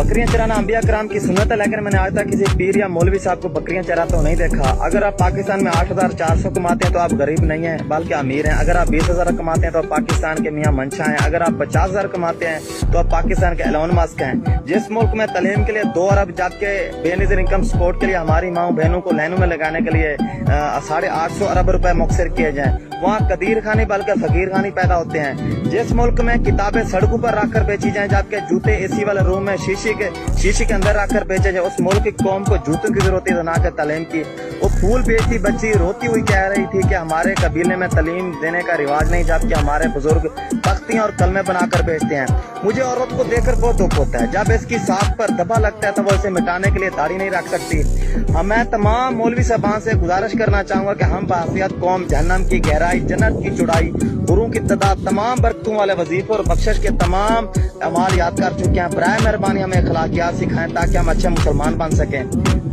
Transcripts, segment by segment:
बकरियां चराना अंबिया कराम की सुन्नत है, लेकिन मैंने आज तक किसी पीर या मौलवी साहब को बकरियां चराते नहीं देखा। अगर आप पाकिस्तान में 8,400 कमाते हैं तो आप गरीब नहीं हैं बल्कि अमीर हैं। अगर आप 20,000 कमाते हैं तो आप पाकिस्तान के मियां मंशा हैं। अगर आप 50,000 कमाते हैं तो आप पाकिस्तान के एलोन मस्क हैं। जिस मुल्क में तालीम के लिए 2 अरब जबकि बेनज़ीर इनकम सपोर्ट के लिए हमारी माओ बहनों को लाइनों में लगाने के लिए 850 अरब रुपए मुखसर किए जाएं, वहाँ कदीर खानी बल्कि फकीर खानी पैदा होते हैं। जिस मुल्क में किताबें सड़कों पर रखकर बेची जाएं जबकि जूते एसी वाले रूम में शीशे के अंदर रखकर बेचे जाए, उस मुल्क की कौम को जूतों की जरूरत है ना कि तालीम की। वो फूल बेचती बच्ची रोती हुई कह रही थी कि हमारे कबीले में तालीम देने का रिवाज नहीं, जबकि हमारे बुजुर्ग तख्तियां और कलमे बनाकर बेचते हैं। मुझे औरत को देखकर बहुत दुख होता है। जब इसकी साख पर दबा लगता है तो वो इसे मिटाने के लिए दाढ़ी नहीं रख सकती। मैं तमाम मौलवी साहबान से गुजारिश करना चाहूंगा कि हम बासियत कौम जहन्नम की गहराई, जन्नत की चौड़ाई, गुरुओं की तादाद, तमाम बरकतों वाले वजीफे और बख्शिश के तमाम अमाल याद कर चुके हैं। बराए मेहरबानी हमें अखलाकियात सिखाएं ताकि हम अच्छे मुसलमान बन सकें।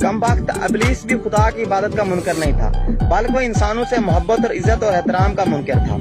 कम वक्त इब्लीस भी खुदा की इबादत का मुनकर नहीं था, बल्कि वो इंसानों से मोहब्बत और इज्जत और एहतराम का मुनकर था।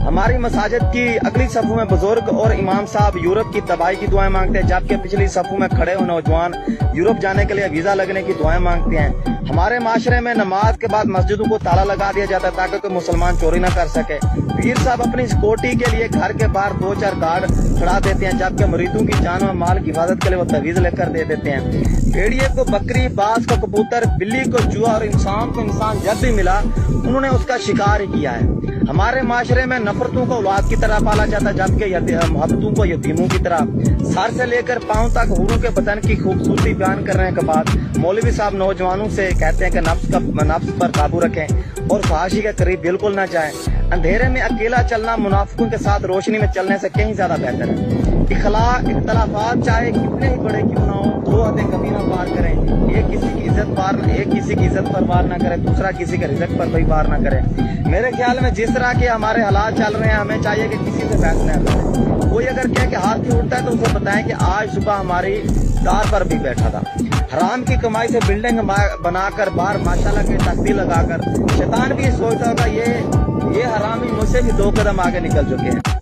हमारी मसाजिद की अगली सफों में बुजुर्ग और इमाम साहब यूरोप की तबाही की दुआएं मांगते हैं, जबकि पिछली सफों में खड़े हुए नौजवान यूरोप जाने के लिए वीजा लगने की दुआएं मांगते हैं। हमारे माशरे में नमाज के बाद मस्जिदों को ताला लगा दिया जाता है ताकि कोई मुसलमान चोरी न कर सके। पीर साहब अपनी सिक्योरिटी के लिए घर के बाहर 2-4 गार्ड खड़ा देते हैं, जबकि मुरीदों की जान और माल की हिफाजत के लिए वो तवीज लेकर दे देते हैं। भेड़िए को बकरी, बाज को कबूतर, बिल्ली को चूहा और इंसान को इंसान जब भी मिला उन्होंने उसका शिकार ही किया है। हमारे माशरे में नफरतों को औलाद की तरह पाला जाता है, जबकि मोहब्बतों को यतीमों की तरह। सर से लेकर पांव तक हूरों के बदन की खूबसूरती बयान करने के बाद मौलवी साहब नौजवानों से कहते हैं कि नफ्स पर काबू रखें और फहाशी के करीब बिल्कुल न जाएं। अंधेरे में अकेला चलना मुनाफिकों के साथ रोशनी में चलने से कहीं ज्यादा बेहतर है। इख्तलाफात चाहे कितने ही बड़े क्यों ना हो, 2 हदें कभी ना पार करें। एक किसी की इज्जत पर वार ना करे, दूसरा किसी के रिज़्क़ पर कोई वार ना करे। मेरे ख्याल में जिस तरह के हमारे हालात चल रहे हैं, हमें चाहिए कि किसी से बहस न करें। कोई अगर कह के हाथ नहीं उठता है तो उसे बताएं कि आज सुबह हमारी दार पर भी बैठा था। हराम की कमाई से बिल्डिंग बनाकर बाहर माशाल्लाह की तख्ती लगाकर शैतान भी सोचता होगा ये हरामी मुझसे भी 2 कदम आगे निकल चुके हैं।